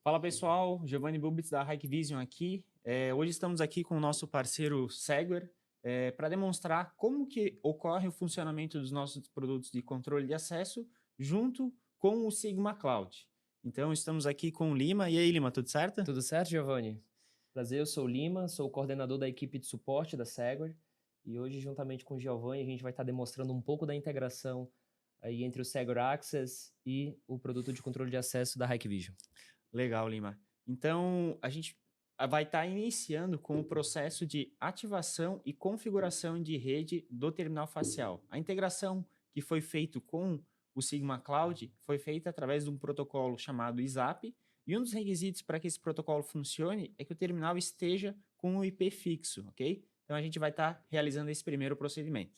Fala pessoal, Giovanni Bubitz da Hikvision aqui. Hoje estamos aqui com o nosso parceiro Seguer para demonstrar como que ocorre o funcionamento dos nossos produtos de controle de acesso junto com o Sigma Cloud. Então estamos aqui com o Lima. E aí, Lima, tudo certo? Tudo certo, Giovanni? Prazer, eu sou o Lima, sou o coordenador da equipe de suporte da Seguer e hoje, juntamente com o Giovanni, a gente vai estar demonstrando um pouco da integração aí entre o Seguer Access e o produto de controle de acesso da Hikvision. Legal, Lima. Então, a gente vai estar iniciando com o processo de ativação e configuração de rede do terminal facial. A integração que foi feita com o Sigma Cloud foi feita através de um protocolo chamado ISAP, e um dos requisitos para que esse protocolo funcione é que o terminal esteja com o IP fixo, ok? Então, a gente vai estar realizando esse primeiro procedimento.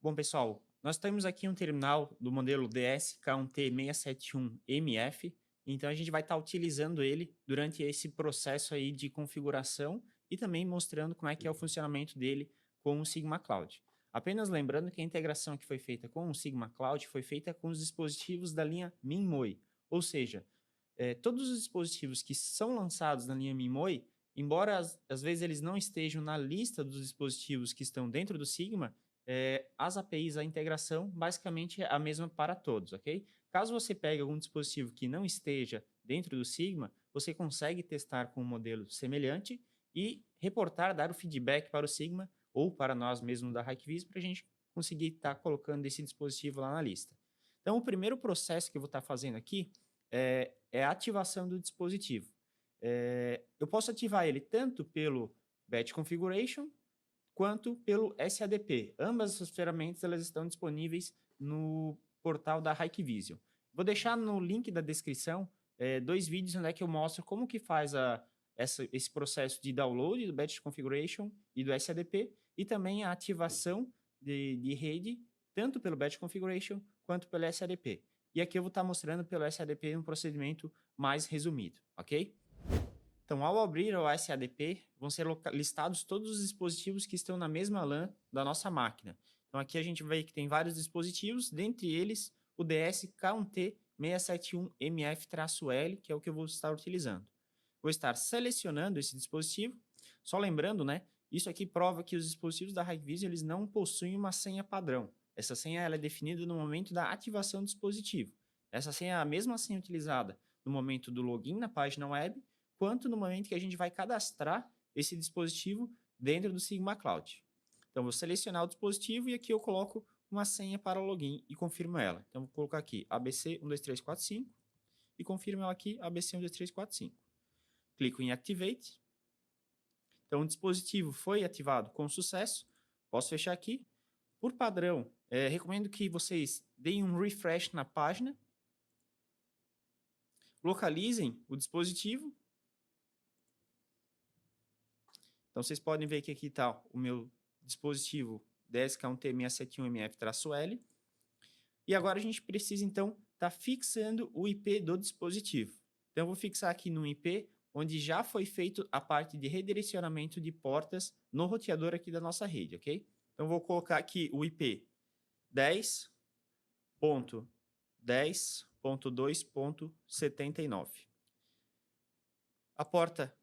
Bom, pessoal, nós temos aqui um terminal do modelo DS-K1T671MF, então a gente vai estar utilizando ele durante esse processo aí de configuração e também mostrando como é que é o funcionamento dele com o Sigma Cloud. Apenas lembrando que a integração que foi feita com o Sigma Cloud foi feita com os dispositivos da linha MinMoi, ou seja, todos os dispositivos que são lançados na linha MinMoi, embora às vezes eles não estejam na lista dos dispositivos que estão dentro do Sigma, as APIs, a integração, basicamente é a mesma para todos, ok? Caso você pegue algum dispositivo que não esteja dentro do Sigma, você consegue testar com um modelo semelhante e reportar, dar o feedback para o Sigma ou para nós mesmos da Hikvision para a gente conseguir estar colocando esse dispositivo lá na lista. Então, o primeiro processo que eu vou estar fazendo aqui é a ativação do dispositivo. Eu posso ativar ele tanto pelo Batch Configuration quanto pelo SADP. Ambas essas ferramentas elas estão disponíveis no portal da Hikvision. Vou deixar no link da descrição dois vídeos onde é que eu mostro como que faz esse processo de download do Batch Configuration e do SADP, e também a ativação de rede, tanto pelo Batch Configuration quanto pelo SADP. E aqui eu vou estar mostrando pelo SADP um procedimento mais resumido, ok? Então, ao abrir o SADP, vão ser listados todos os dispositivos que estão na mesma LAN da nossa máquina. Então, aqui a gente vê que tem vários dispositivos, dentre eles o DS-K1T671MF-L, que é o que eu vou estar utilizando. Vou estar selecionando esse dispositivo. Só lembrando, né? Isso aqui prova que os dispositivos da Hikvision eles não possuem uma senha padrão. Essa senha ela é definida no momento da ativação do dispositivo. Essa senha é a mesma senha utilizada no momento do login na página web, quanto no momento que a gente vai cadastrar esse dispositivo dentro do Sigma Cloud. Então, vou selecionar o dispositivo e aqui eu coloco uma senha para o login e confirmo ela. Então, vou colocar aqui ABC12345 e confirmo ela aqui ABC12345. Clico em Activate. Então, o dispositivo foi ativado com sucesso. Posso fechar aqui. Por padrão, recomendo que vocês deem um refresh na página, localizem o dispositivo. Então, vocês podem ver que aqui está o meu dispositivo DSK1T671MF-L. E agora a gente precisa, então, estar fixando o IP do dispositivo. Então, eu vou fixar aqui no IP, onde já foi feito a parte de redirecionamento de portas no roteador aqui da nossa rede, ok? Então, vou colocar aqui o IP 10.10.2.79. A porta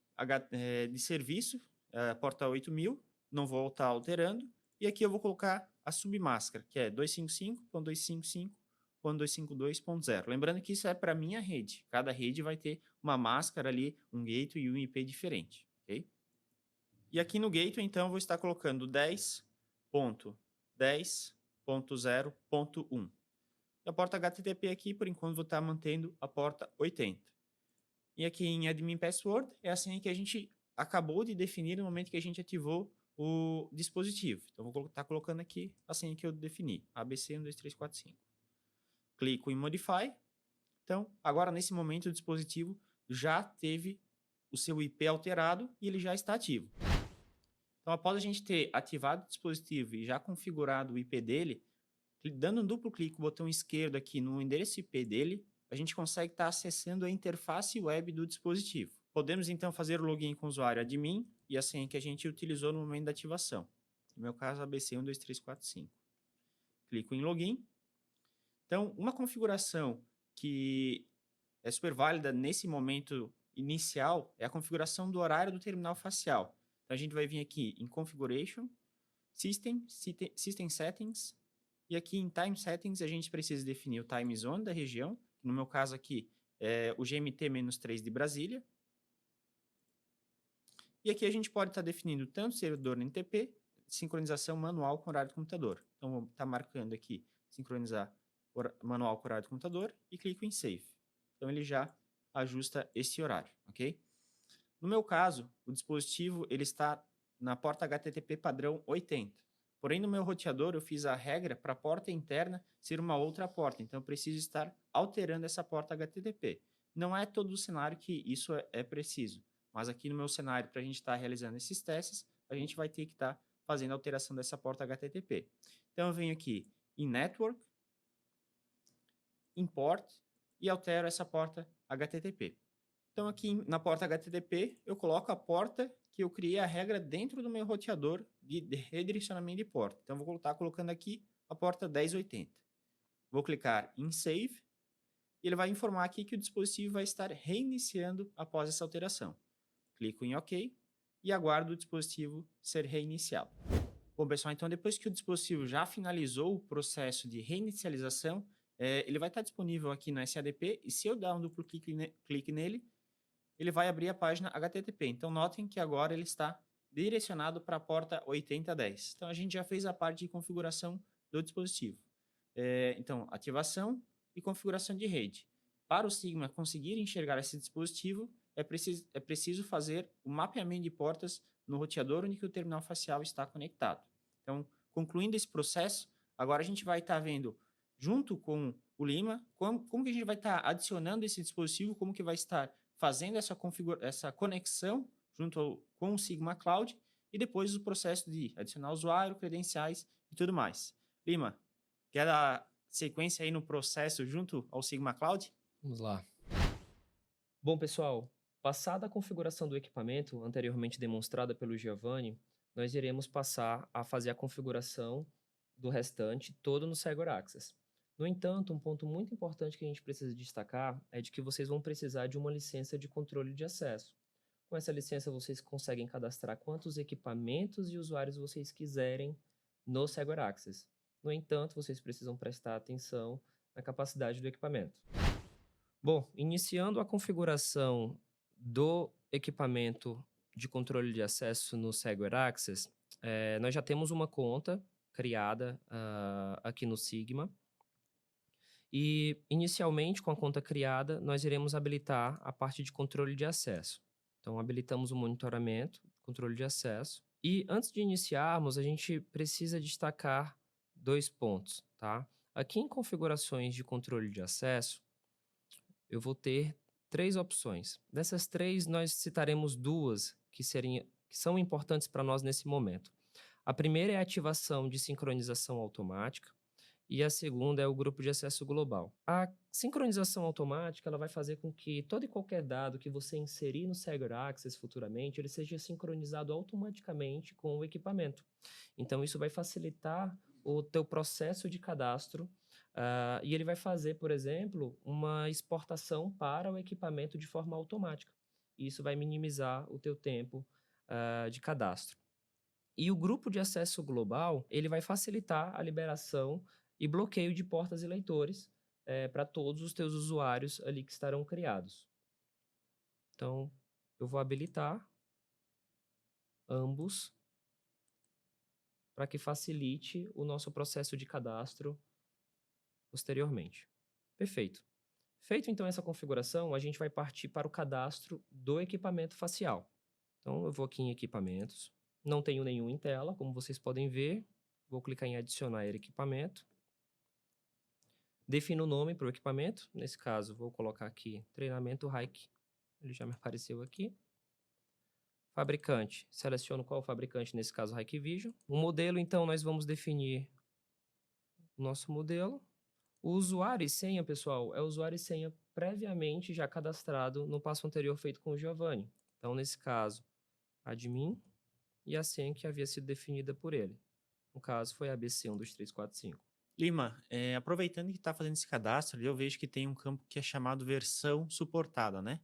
de serviço, a porta 8000, não vou estar alterando. E aqui eu vou colocar a submáscara, que é 255.255.252.0. Lembrando que isso é para minha rede. Cada rede vai ter uma máscara ali, um gateway e um IP diferente, ok? E aqui no gateway, então, eu vou estar colocando 10.10.0.1. E a porta HTTP aqui, por enquanto, vou estar mantendo a porta 80. E aqui em Admin Password é a senha que a gente acabou de definir no momento que a gente ativou o dispositivo. Então, vou estar colocando aqui a senha que eu defini, ABC12345. Clico em Modify. Então, agora nesse momento o dispositivo já teve o seu IP alterado e ele já está ativo. Então, após a gente ter ativado o dispositivo e já configurado o IP dele, dando um duplo clique no botão esquerdo aqui no endereço IP dele, a gente consegue estar acessando a interface web do dispositivo. Podemos, então, fazer o login com o usuário admin e a senha que a gente utilizou no momento da ativação. No meu caso, ABC12345. Clico em login. Então, uma configuração que é super válida nesse momento inicial é a configuração do horário do terminal facial. Então, a gente vai vir aqui em Configuration, System Settings, e aqui em Time Settings a gente precisa definir o Time Zone da região, que no meu caso aqui é o GMT-3 de Brasília. E aqui a gente pode estar definindo tanto servidor NTP, sincronização manual com horário do computador. Então, vou estar marcando aqui, sincronizar manual com horário do computador e clico em Save. Então, ele já ajusta esse horário, ok? No meu caso, o dispositivo ele está na porta HTTP padrão 80. Porém, no meu roteador, eu fiz a regra para a porta interna ser uma outra porta. Então, eu preciso estar alterando essa porta HTTP. Não é todo o cenário que isso é preciso. Mas aqui no meu cenário, para a gente estar realizando esses testes, a gente vai ter que estar fazendo a alteração dessa porta HTTP. Então, eu venho aqui em Network, Import e altero essa porta HTTP. Então, aqui na porta HTTP, eu coloco a porta que eu criei a regra dentro do meu roteador de redirecionamento de porta. Então, vou estar colocando aqui a porta 1080. Vou clicar em Save e ele vai informar aqui que o dispositivo vai estar reiniciando após essa alteração. Clico em OK e aguardo o dispositivo ser reiniciado. Bom, pessoal, então depois que o dispositivo já finalizou o processo de reinicialização, ele vai estar disponível aqui no SADP e se eu dar um duplo clique nele, ele vai abrir a página HTTP. Então, notem que agora ele está direcionado para a porta 8010. Então, a gente já fez a parte de configuração do dispositivo. Então, ativação e configuração de rede. Para o Sigma conseguir enxergar esse dispositivo, é preciso fazer o mapeamento de portas no roteador onde o terminal facial está conectado. Então, concluindo esse processo, agora a gente vai estar vendo, junto com o Lima, como que a gente vai estar adicionando esse dispositivo, como que vai estar fazendo essa conexão junto com o Sigma Cloud e depois o processo de adicionar usuário, credenciais e tudo mais. Lima, quer dar sequência aí no processo junto ao Sigma Cloud? Vamos lá. Bom, pessoal, passada a configuração do equipamento, anteriormente demonstrada pelo Giovanni, nós iremos passar a fazer a configuração do restante todo no Segware Access. No entanto, um ponto muito importante que a gente precisa destacar é de que vocês vão precisar de uma licença de controle de acesso. Com essa licença, vocês conseguem cadastrar quantos equipamentos e usuários vocês quiserem no Segware Access. No entanto, vocês precisam prestar atenção na capacidade do equipamento. Bom, iniciando a configuração do equipamento de controle de acesso no Segware Access, nós já temos uma conta criada aqui no Sigma. E, inicialmente, com a conta criada, nós iremos habilitar a parte de controle de acesso. Então, habilitamos o monitoramento, controle de acesso. E, antes de iniciarmos, a gente precisa destacar 2 pontos, tá? Aqui em configurações de controle de acesso, eu vou ter 3 opções. Dessas 3, nós citaremos 2 que são importantes para nós nesse momento. A primeira é a ativação de sincronização automática e a segunda é o grupo de acesso global. A sincronização automática ela vai fazer com que todo e qualquer dado que você inserir no Segware Access futuramente, ele seja sincronizado automaticamente com o equipamento. Então, isso vai facilitar o teu processo de cadastro e ele vai fazer, por exemplo, uma exportação para o equipamento de forma automática. Isso vai minimizar o teu tempo de cadastro. E o grupo de acesso global, ele vai facilitar a liberação e bloqueio de portas e leitores para todos os teus usuários ali que estarão criados. Então, eu vou habilitar ambos para que facilite o nosso processo de cadastro posteriormente. Perfeito. Feito então essa configuração, a gente vai partir para o cadastro do equipamento facial. Então, eu vou aqui em equipamentos, não tenho nenhum em tela, como vocês podem ver, vou clicar em adicionar equipamento. Defino o nome para o equipamento, nesse caso vou colocar aqui treinamento Hike, ele já me apareceu aqui. Fabricante, seleciono qual fabricante, nesse caso Hikvision. O modelo, então, nós vamos definir o nosso modelo. O usuário e senha, pessoal, é o usuário e senha previamente já cadastrado no passo anterior feito com o Giovanni. Então, nesse caso, admin e a senha que havia sido definida por ele. No caso, foi ABC12345. Lima, aproveitando que está fazendo esse cadastro, eu vejo que tem um campo que é chamado versão suportada, né?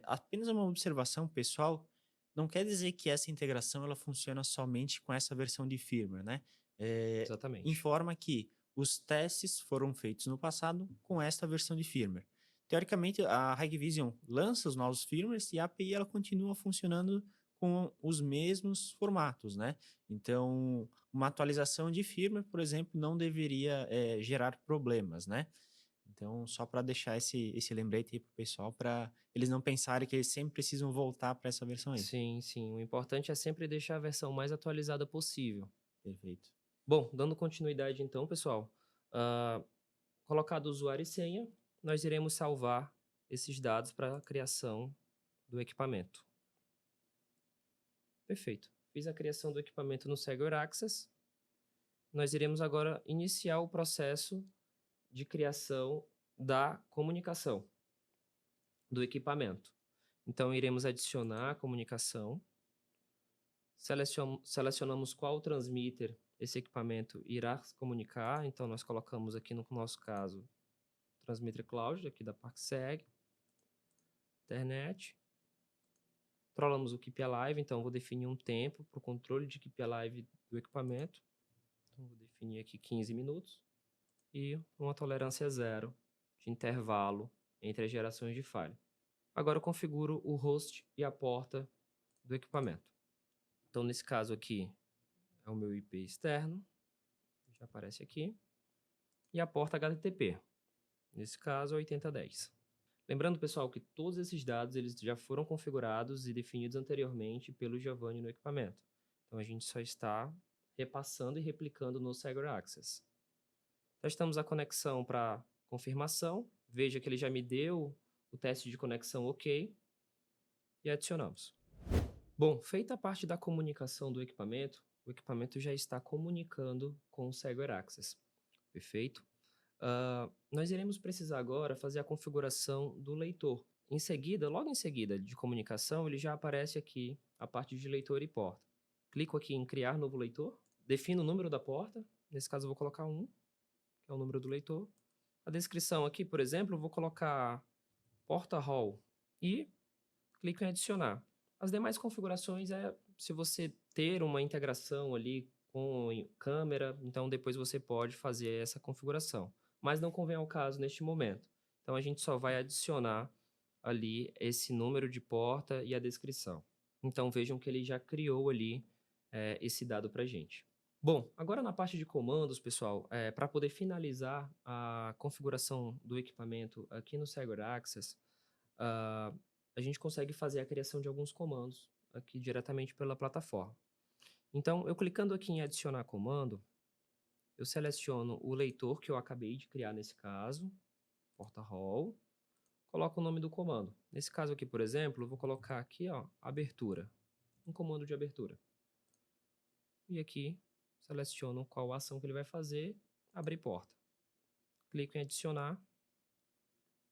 Apenas uma observação pessoal, não quer dizer que essa integração ela funciona somente com essa versão de firmware, né? Eh, Exatamente. Informa que os testes foram feitos no passado com esta versão de firmware. Teoricamente, a Hikvision lança os novos firmwares e a API ela continua funcionando com os mesmos formatos, né? Então, uma atualização de firmware, por exemplo, não deveria gerar problemas, né? Então, só para deixar esse lembrete aí pro pessoal, para eles não pensarem que eles sempre precisam voltar para essa versão aí. Sim, sim. O importante é sempre deixar a versão mais atualizada possível. Perfeito. Bom, dando continuidade então, pessoal, ah, colocado usuário e senha, nós iremos salvar esses dados para a criação do equipamento. Perfeito. Fiz a criação do equipamento no Segware Access. Nós iremos agora iniciar o processo de criação da comunicação do equipamento. Então, iremos adicionar a comunicação, selecionamos qual transmitter esse equipamento irá se comunicar. Então, nós colocamos aqui no nosso caso, transmitter cloud, aqui da ParkSeg, internet. Controlamos o Keep Alive, então vou definir um tempo para o controle de Keep Alive do equipamento. Então, vou definir aqui 15 minutos. E uma tolerância zero de intervalo entre as gerações de falha. Agora eu configuro o host e a porta do equipamento. Então, nesse caso aqui, é o meu IP externo, já aparece aqui, e a porta HTTP, nesse caso, 8010. Lembrando, pessoal, que todos esses dados eles já foram configurados e definidos anteriormente pelo Giovanni no equipamento. Então, a gente só está repassando e replicando no Segware Access. Testamos a conexão para confirmação. Veja que ele já me deu o teste de conexão ok. E adicionamos. Bom, feita a parte da comunicação do equipamento, o equipamento já está comunicando com o Segware Access. Perfeito? Nós iremos precisar agora fazer a configuração do leitor. Em seguida, logo em seguida de comunicação, ele já aparece aqui a parte de leitor e porta. Clico aqui em criar novo leitor, defino o número da porta, nesse caso eu vou colocar 1, que é o número do leitor. A descrição aqui, por exemplo, eu vou colocar porta hall e clico em adicionar. As demais configurações é se você ter uma integração ali com câmera, então depois você pode fazer essa configuração. Mas não convém ao caso neste momento. Então a gente só vai adicionar ali esse número de porta e a descrição. Então vejam que ele já criou ali esse dado para a gente. Bom, agora na parte de comandos, pessoal, para poder finalizar a configuração do equipamento aqui no Segware Access, a gente consegue fazer a criação de alguns comandos aqui diretamente pela plataforma. Então, eu clicando aqui em adicionar comando, eu seleciono o leitor que eu acabei de criar nesse caso, porta hall, coloco o nome do comando. Nesse caso aqui, por exemplo, eu vou colocar aqui, ó, abertura, um comando de abertura. E aqui, seleciono qual ação que ele vai fazer, abrir porta. Clico em adicionar,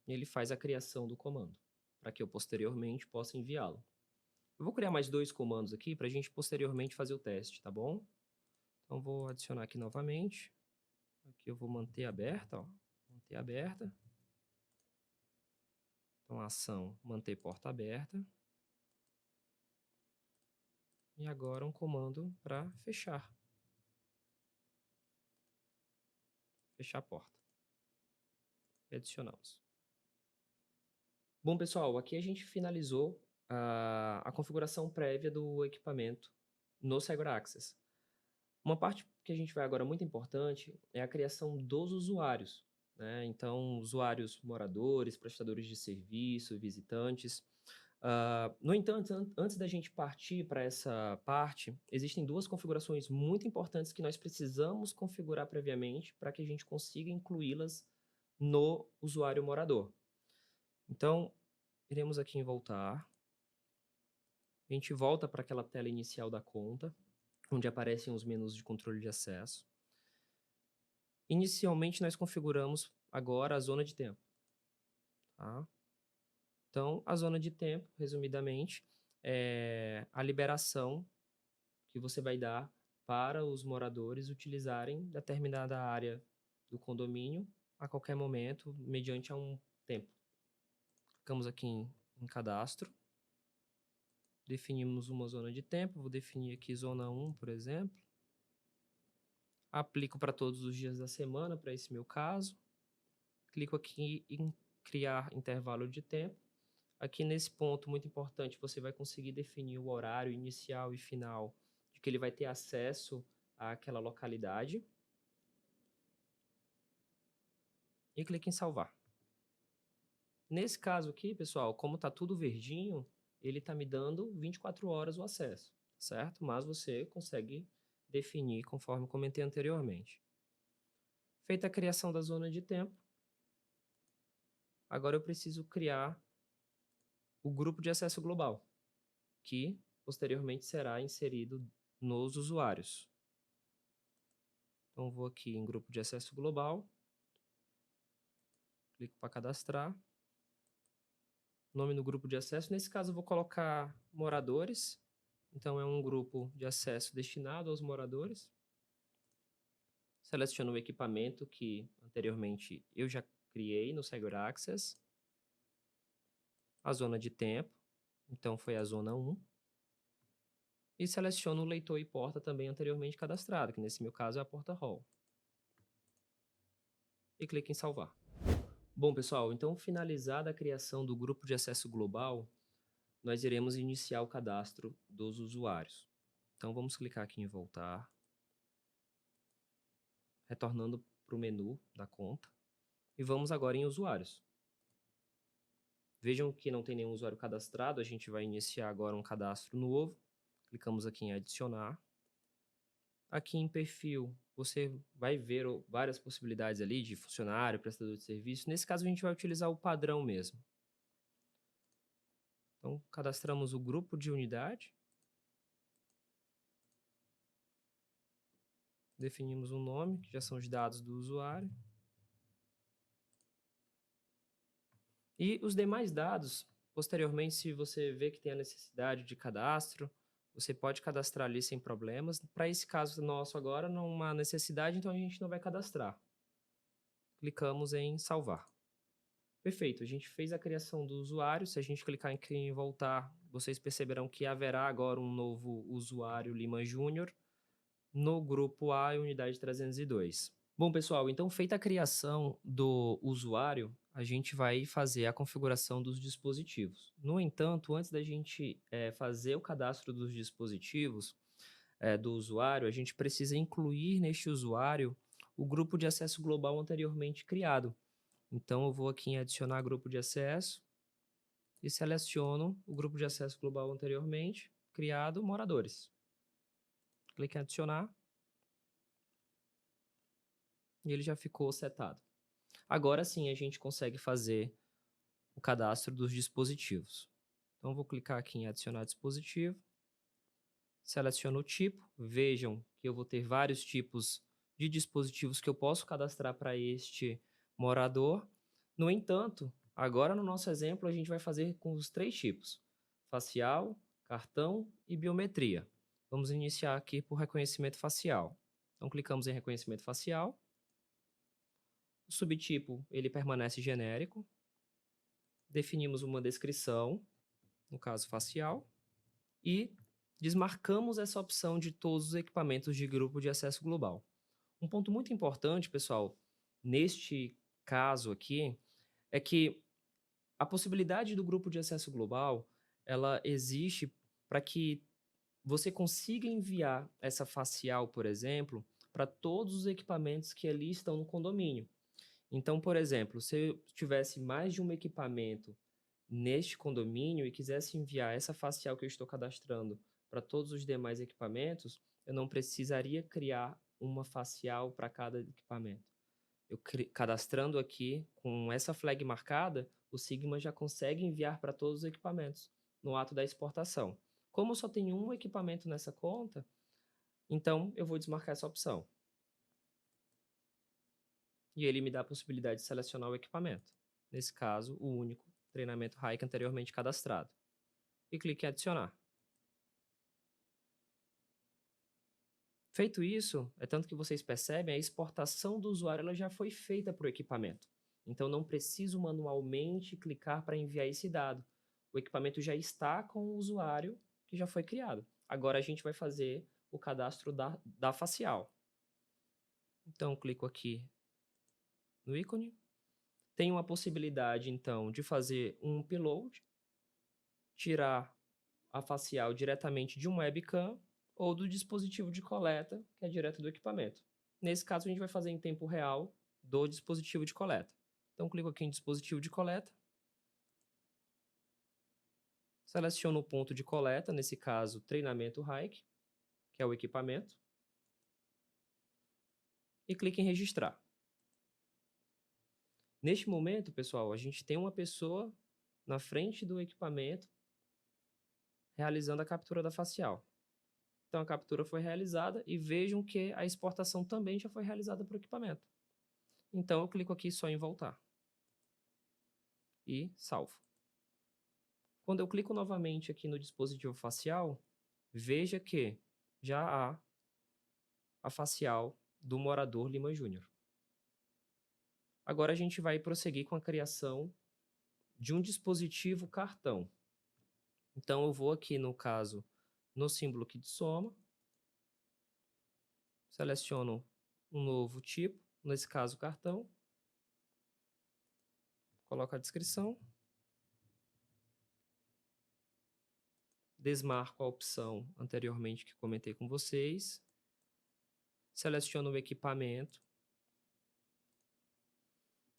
e ele faz a criação do comando, para que eu posteriormente possa enviá-lo. Eu vou criar mais 2 comandos aqui para a gente posteriormente fazer o teste, tá bom? Então, vou adicionar aqui novamente. Aqui eu vou manter aberta, ó. Manter aberta. Então, ação, manter porta aberta. E agora um comando para fechar. Fechar a porta. E adicionamos. Bom, pessoal, aqui a gente finalizou a configuração prévia do equipamento no Segware Access. Uma parte que a gente vai agora muito importante é a criação dos usuários, né? Então, usuários moradores, prestadores de serviço, visitantes. No entanto, antes da gente partir para essa parte, existem 2 configurações muito importantes que nós precisamos configurar previamente para que a gente consiga incluí-las no usuário morador. Então, iremos aqui em voltar. A gente volta para aquela tela inicial da conta, onde aparecem os menus de controle de acesso. Inicialmente, nós configuramos agora a zona de tempo. Tá? Então, a zona de tempo, resumidamente, é a liberação que você vai dar para os moradores utilizarem determinada área do condomínio a qualquer momento, mediante a um tempo. Clicamos aqui em em cadastro. Definimos uma zona de tempo, vou definir aqui zona 1, por exemplo. Aplico para todos os dias da semana, para esse meu caso. Clico aqui em criar intervalo de tempo. Aqui nesse ponto, muito importante, você vai conseguir definir o horário inicial e final de que ele vai ter acesso àquela localidade. E clique em salvar. Nesse caso aqui, pessoal, como está tudo verdinho, ele está me dando 24 horas o acesso, certo? Mas você consegue definir conforme eu comentei anteriormente. Feita a criação da zona de tempo, agora eu preciso criar o grupo de acesso global, que posteriormente será inserido nos usuários. Então, vou aqui em grupo de acesso global, clico para cadastrar. Nome do grupo de acesso, nesse caso eu vou colocar moradores. Então, é um grupo de acesso destinado aos moradores. Seleciono o equipamento que anteriormente eu já criei no Segware Access. A zona de tempo, então foi a zona 1. E seleciono o leitor e porta também anteriormente cadastrado, que nesse meu caso é a porta hall. E clique em salvar. Bom, pessoal, então finalizada a criação do grupo de acesso global, nós iremos iniciar o cadastro dos usuários. Então, vamos clicar aqui em voltar, retornando para o menu da conta, e vamos agora em usuários. Vejam que não tem nenhum usuário cadastrado, a gente vai iniciar agora um cadastro novo. Clicamos aqui em adicionar. Aqui em perfil, você vai ver várias possibilidades ali de funcionário, prestador de serviço. Nesse caso, a gente vai utilizar o padrão mesmo. Então, cadastramos o grupo de unidade. Definimos um nome, que já são os dados do usuário. E os demais dados, posteriormente, se você vê que tem a necessidade de cadastro, você pode cadastrar ali sem problemas. Para esse caso nosso agora, não há necessidade, então a gente não vai cadastrar. Clicamos em salvar. Perfeito, a gente fez a criação do usuário. Se a gente clicar aqui em voltar, vocês perceberão que haverá agora um novo usuário Lima Júnior no grupo A e unidade 302. Bom, pessoal, então feita a criação do usuário, a gente vai fazer a configuração dos dispositivos. No entanto, antes da gente fazer o cadastro dos dispositivos do usuário, a gente precisa incluir neste usuário o grupo de acesso global anteriormente criado. Então, eu vou aqui em adicionar grupo de acesso e seleciono o grupo de acesso global anteriormente criado, moradores. Clique em adicionar. E ele já ficou setado. Agora sim a gente consegue fazer o cadastro dos dispositivos. Então, vou clicar aqui em adicionar dispositivo. Seleciono o tipo. Vejam que eu vou ter vários tipos de dispositivos que eu posso cadastrar para este morador. No entanto, agora no nosso exemplo, a gente vai fazer com os 3 tipos: facial, cartão e biometria. Vamos iniciar aqui por reconhecimento facial. Então, clicamos em reconhecimento facial. O subtipo, ele permanece genérico. Definimos uma descrição, no caso facial, e desmarcamos essa opção de todos os equipamentos de grupo de acesso global. Um ponto muito importante, pessoal, neste caso aqui, é que a possibilidade do grupo de acesso global, ela existe para que você consiga enviar essa facial, por exemplo, para todos os equipamentos que ali estão no condomínio. Então, por exemplo, se eu tivesse mais de um equipamento neste condomínio e quisesse enviar essa facial que eu estou cadastrando para todos os demais equipamentos, eu não precisaria criar uma facial para cada equipamento. Eu cadastrando aqui com essa flag marcada, o Sigma já consegue enviar para todos os equipamentos no ato da exportação. Como eu só tenho um equipamento nessa conta, então eu vou desmarcar essa opção. E ele me dá a possibilidade de selecionar o equipamento. Nesse caso, o único treinamento Hike anteriormente cadastrado. E clique em adicionar. Feito isso, é tanto que vocês percebem, a exportação do usuário ela já foi feita para o equipamento. Então, não preciso manualmente clicar para enviar esse dado. O equipamento já está com o usuário que já foi criado. Agora a gente vai fazer o cadastro da facial. Então, clico aqui no ícone. Tenho a possibilidade, então, de fazer um upload, tirar a facial diretamente de um webcam ou do dispositivo de coleta, que é direto do equipamento. Nesse caso, a gente vai fazer em tempo real do dispositivo de coleta. Então, clico aqui em dispositivo de coleta. Seleciono o ponto de coleta, nesse caso, treinamento Hike, que é o equipamento. E clique em registrar. Neste momento, pessoal, a gente tem uma pessoa na frente do equipamento realizando a captura da facial. Então, a captura foi realizada e vejam que a exportação também já foi realizada para o equipamento. Então, eu clico aqui só em voltar. E salvo. Quando eu clico novamente aqui no dispositivo facial, veja que já há a facial do morador Lima Júnior. Agora a gente vai prosseguir com a criação de um dispositivo cartão. Então, eu vou aqui, no caso, no símbolo aqui de soma, seleciono um novo tipo, nesse caso cartão, coloco a descrição, desmarco a opção anteriormente que comentei com vocês, seleciono o equipamento,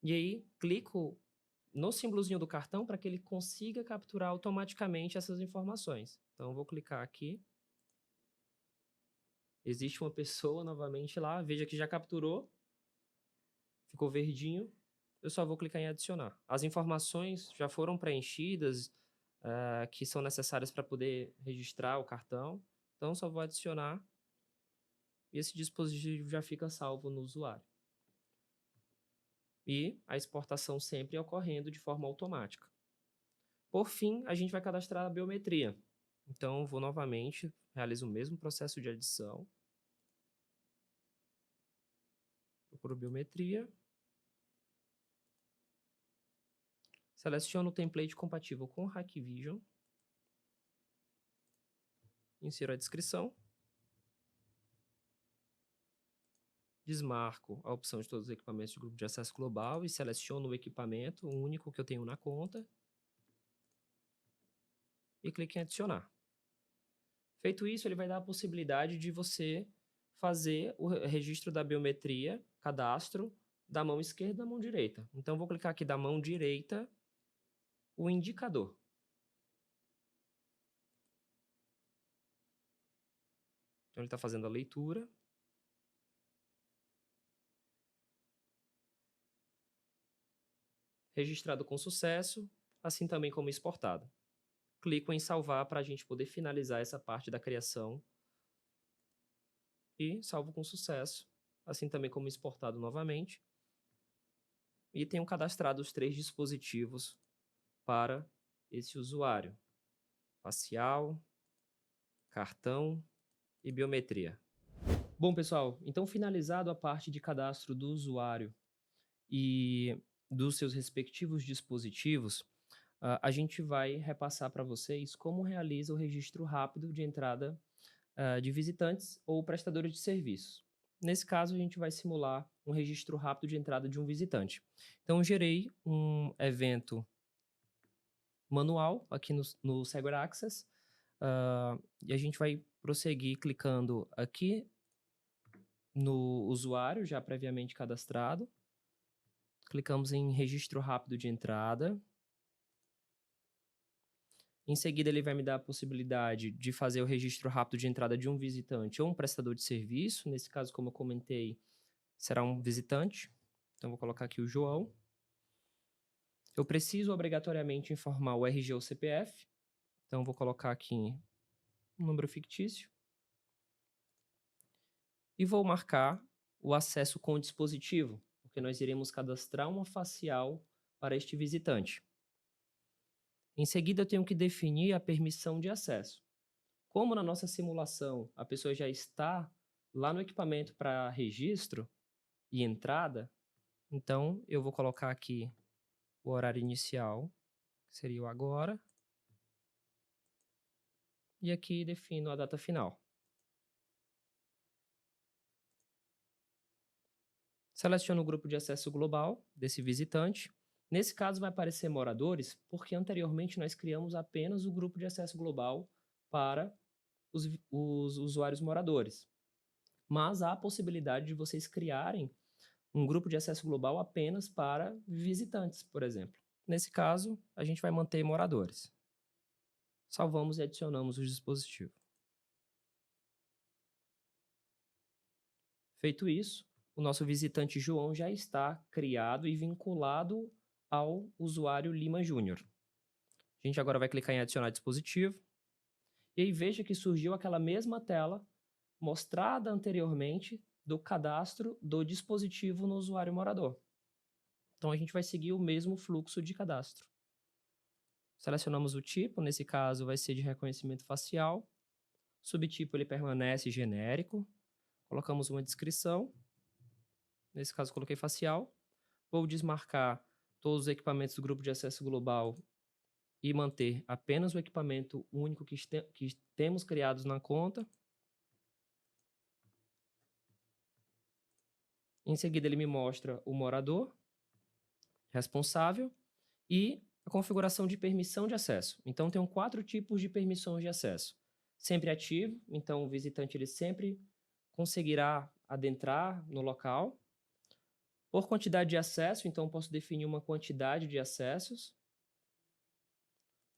e aí clico no símbolozinho do cartão para que ele consiga capturar automaticamente essas informações. Então, eu vou clicar aqui. Existe uma pessoa novamente lá, veja que já capturou, ficou verdinho, eu só vou clicar em adicionar. As informações já foram preenchidas, que são necessárias para poder registrar o cartão, então só vou adicionar e esse dispositivo já fica salvo no usuário. E a exportação sempre ocorrendo de forma automática. Por fim, a gente vai cadastrar a biometria. Então, vou novamente, realizo o mesmo processo de adição. Procuro biometria. Seleciono o template compatível com o Hikvision. Insiro a descrição. Desmarco a opção de todos os equipamentos de grupo de acesso global e seleciono o equipamento, o único que eu tenho na conta. E clique em adicionar. Feito isso, ele vai dar a possibilidade de você fazer o registro da biometria, cadastro, da mão esquerda e da mão direita. Então, vou clicar aqui da mão direita, o indicador. Então, ele está fazendo a leitura. Registrado com sucesso, assim também como exportado. Clico em salvar para a gente poder finalizar essa parte da criação. E salvo com sucesso, assim também como exportado novamente. E tenho cadastrado os 3 dispositivos para esse usuário: facial, cartão e biometria. Bom, pessoal, então finalizado a parte de cadastro do usuário e dos seus respectivos dispositivos, a gente vai repassar para vocês como realiza o registro rápido de entrada de visitantes ou prestadores de serviços. Nesse caso, a gente vai simular um registro rápido de entrada de um visitante. Então, eu gerei um evento manual aqui no Segware Access e a gente vai prosseguir clicando aqui no usuário já previamente cadastrado. Clicamos em registro rápido de entrada. Em seguida, ele vai me dar a possibilidade de fazer o registro rápido de entrada de um visitante ou um prestador de serviço. Nesse caso, como eu comentei, será um visitante. Então, vou colocar aqui o João. Eu preciso obrigatoriamente informar o RG ou CPF. Então, vou colocar aqui um número fictício. E vou marcar o acesso com o dispositivo, porque nós iremos cadastrar uma facial para este visitante. Em seguida, eu tenho que definir a permissão de acesso. Como na nossa simulação a pessoa já está lá no equipamento para registro e entrada, então eu vou colocar aqui o horário inicial, que seria o agora, e aqui defino a data final. Seleciono o grupo de acesso global desse visitante. Nesse caso vai aparecer moradores, porque anteriormente nós criamos apenas o grupo de acesso global para os usuários moradores. Mas há a possibilidade de vocês criarem um grupo de acesso global apenas para visitantes, por exemplo. Nesse caso, a gente vai manter moradores. Salvamos e adicionamos o dispositivo. Feito isso, o nosso visitante João já está criado e vinculado ao usuário Lima Júnior. A gente agora vai clicar em adicionar dispositivo. E aí veja que surgiu aquela mesma tela mostrada anteriormente do cadastro do dispositivo no usuário morador. Então a gente vai seguir o mesmo fluxo de cadastro. Selecionamos o tipo, nesse caso vai ser de reconhecimento facial. Subtipo ele permanece genérico. Colocamos uma descrição. Nesse caso coloquei facial. Vou desmarcar todos os equipamentos do grupo de acesso global e manter apenas o equipamento único que temos criados na conta. Em seguida, ele me mostra o morador responsável e a configuração de permissão de acesso. Então, tenho 4 tipos de permissões de acesso. Sempre ativo, então o visitante ele sempre conseguirá adentrar no local. Por quantidade de acesso, então posso definir uma quantidade de acessos.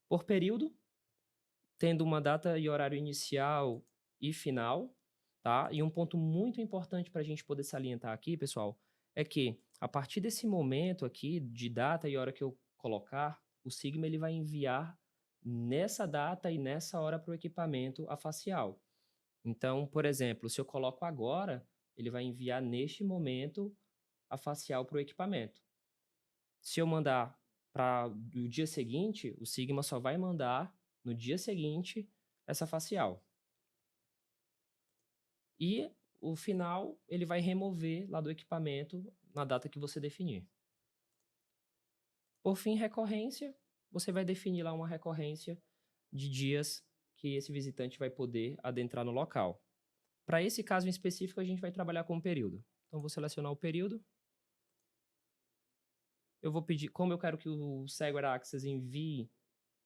Por período, tendo uma data e horário inicial e final, tá? E um ponto muito importante para a gente poder salientar aqui, pessoal, é que a partir desse momento aqui, de data e hora que eu colocar, o Sigma ele vai enviar nessa data e nessa hora para o equipamento a facial. Então, por exemplo, se eu coloco agora, ele vai enviar neste momento a facial para o equipamento. Se eu mandar para o dia seguinte, o Sigma só vai mandar no dia seguinte essa facial. E o final, ele vai remover lá do equipamento na data que você definir. Por fim, recorrência, você vai definir lá uma recorrência de dias que esse visitante vai poder adentrar no local. Para esse caso em específico, a gente vai trabalhar com o período. Então, vou selecionar o período. Eu vou pedir, como eu quero que o Segware Access envie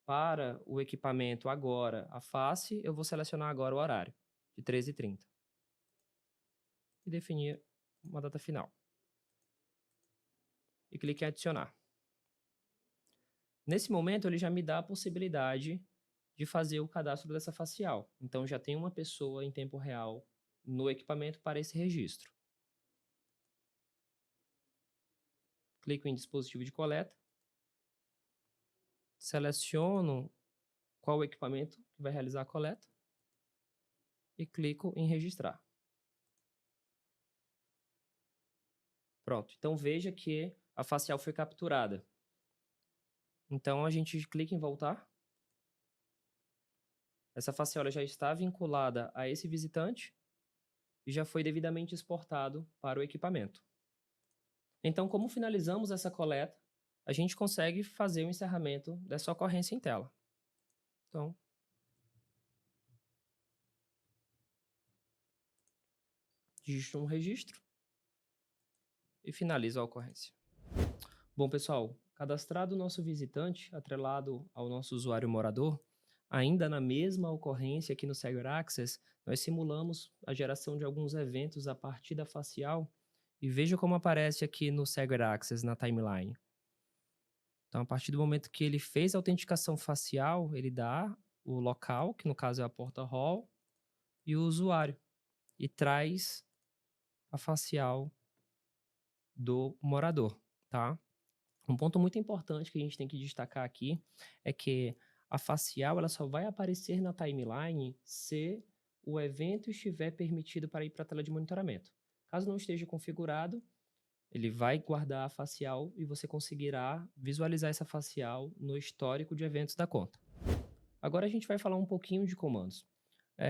para o equipamento agora a face, eu vou selecionar agora o horário, de 13h30. E definir uma data final. E clique em adicionar. Nesse momento, ele já me dá a possibilidade de fazer o cadastro dessa facial. Então, já tem uma pessoa em tempo real no equipamento para esse registro. Clico em dispositivo de coleta. Seleciono qual o equipamento que vai realizar a coleta. E clico em registrar. Pronto. Então, veja que a facial foi capturada. Então, a gente clica em voltar. Essa facial já está vinculada a esse visitante e já foi devidamente exportado para o equipamento. Então, como finalizamos essa coleta, a gente consegue fazer o encerramento dessa ocorrência em tela. Então, digito um registro e finalizo a ocorrência. Bom, pessoal, cadastrado o nosso visitante, atrelado ao nosso usuário morador, ainda na mesma ocorrência aqui no Segware Access, nós simulamos a geração de alguns eventos a partir da facial e veja como aparece aqui no Segware Access na timeline. Então, a partir do momento que ele fez a autenticação facial, ele dá o local, que no caso é a porta hall, e o usuário, e traz a facial do morador, tá? Um ponto muito importante que a gente tem que destacar aqui é que a facial ela só vai aparecer na timeline se o evento estiver permitido para ir para a tela de monitoramento. Caso não esteja configurado, ele vai guardar a facial e você conseguirá visualizar essa facial no histórico de eventos da conta. Agora a gente vai falar um pouquinho de comandos.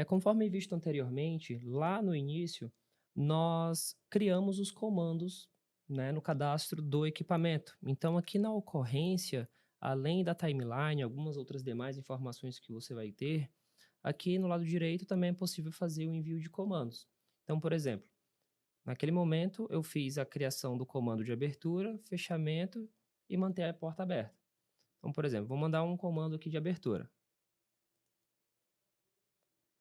Conforme visto anteriormente, lá no início, nós criamos os comandos, né, no cadastro do equipamento. Então, aqui na ocorrência, além da timeline, algumas outras demais informações que você vai ter, Aqui no lado direito também é possível fazer o envio de comandos. Então, por exemplo, naquele momento eu fiz a criação do comando de abertura, fechamento e manter a porta aberta. Então, por exemplo, vou mandar um comando aqui de abertura.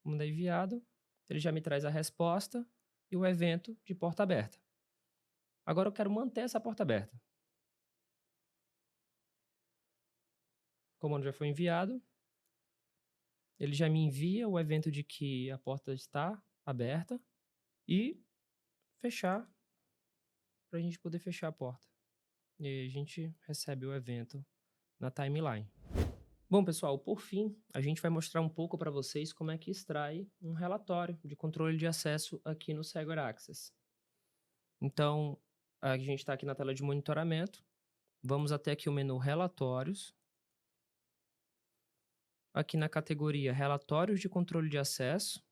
Vou mandar enviado, ele já me traz a resposta e o evento de porta aberta. Agora eu quero manter essa porta aberta. O comando já foi enviado. Ele já me envia o evento de que a porta está aberta e fechar, para a gente poder fechar a porta. E aí a gente recebe o evento na timeline. Bom, pessoal, por fim, a gente vai mostrar um pouco para vocês como é que extrai um relatório de controle de acesso aqui no Segware Access. Então, a gente está aqui na tela de monitoramento. Vamos até aqui o menu Relatórios. Aqui na categoria Relatórios de controle de acesso.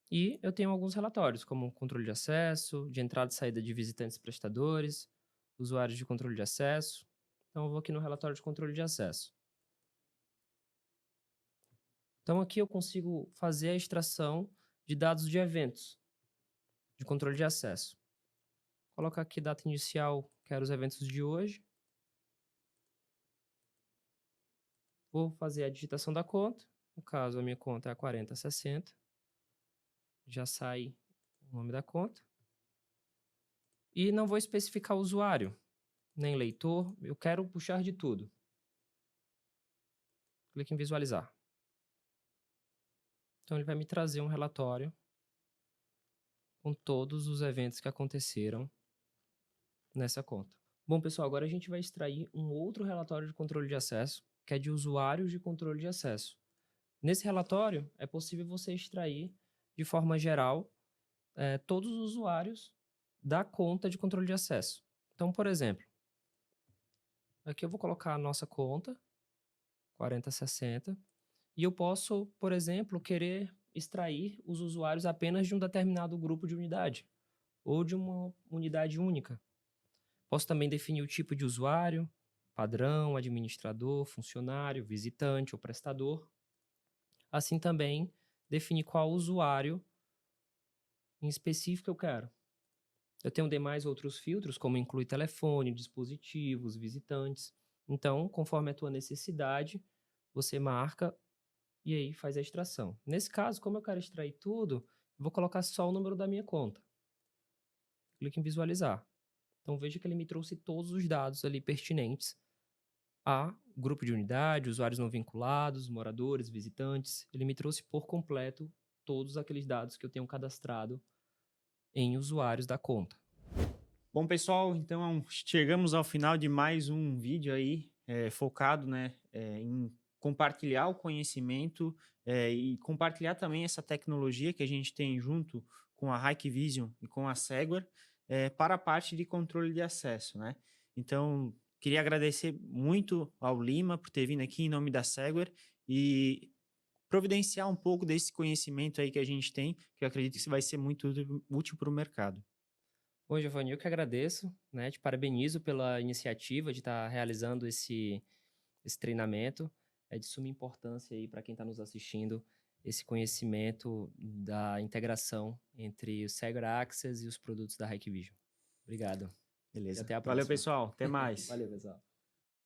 E eu tenho alguns relatórios, como controle de acesso, de entrada e saída de visitantes e prestadores, usuários de controle de acesso. Então, eu vou aqui no relatório de controle de acesso. Então, aqui eu consigo fazer a extração de dados de eventos de controle de acesso. Vou colocar aqui data inicial, quero os eventos de hoje. Vou fazer a digitação da conta. No caso, a minha conta é a 4060. Já sai o nome da conta. E não vou especificar o usuário, nem leitor. Eu quero puxar de tudo. Clique em visualizar. Então, ele vai me trazer um relatório com todos os eventos que aconteceram nessa conta. Bom, pessoal, agora a gente vai extrair um outro relatório de controle de acesso, que é de usuários de controle de acesso. Nesse relatório, é possível você extrair, de forma geral, todos os usuários da conta de controle de acesso. Então, por exemplo, aqui eu vou colocar a nossa conta, 4060, e eu posso, por exemplo, querer extrair os usuários apenas de um determinado grupo de unidade, ou de uma unidade única. Posso também definir o tipo de usuário, padrão, administrador, funcionário, visitante ou prestador. Assim também, definir qual usuário em específico eu quero. Eu tenho demais outros filtros, como inclui telefone, dispositivos, visitantes. Então, conforme a tua necessidade, você marca e aí faz a extração. Nesse caso, como eu quero extrair tudo, eu vou colocar só o número da minha conta. Clique em visualizar. Então, veja que ele me trouxe todos os dados ali pertinentes a grupo de unidade, usuários não vinculados, moradores, visitantes. Ele me trouxe por completo todos aqueles dados que eu tenho cadastrado em usuários da conta. Bom, pessoal, então chegamos ao final de mais um vídeo aí focado, né, em compartilhar o conhecimento e compartilhar também essa tecnologia que a gente tem junto com a Hikvision e com a Segware para a parte de controle de acesso, né? Então, queria agradecer muito ao Lima por ter vindo aqui em nome da Segware e providenciar um pouco desse conhecimento aí que a gente tem, que eu acredito que vai ser muito útil para o mercado. Bom, Giovanni, eu que agradeço, né? Te parabenizo pela iniciativa de estar realizando esse treinamento. É de suma importância aí para quem está nos assistindo esse conhecimento da integração entre o Segware Access e os produtos da Hikvision. Obrigado. Beleza. E até a Valeu, próxima. pessoal. Até mais. Valeu, pessoal.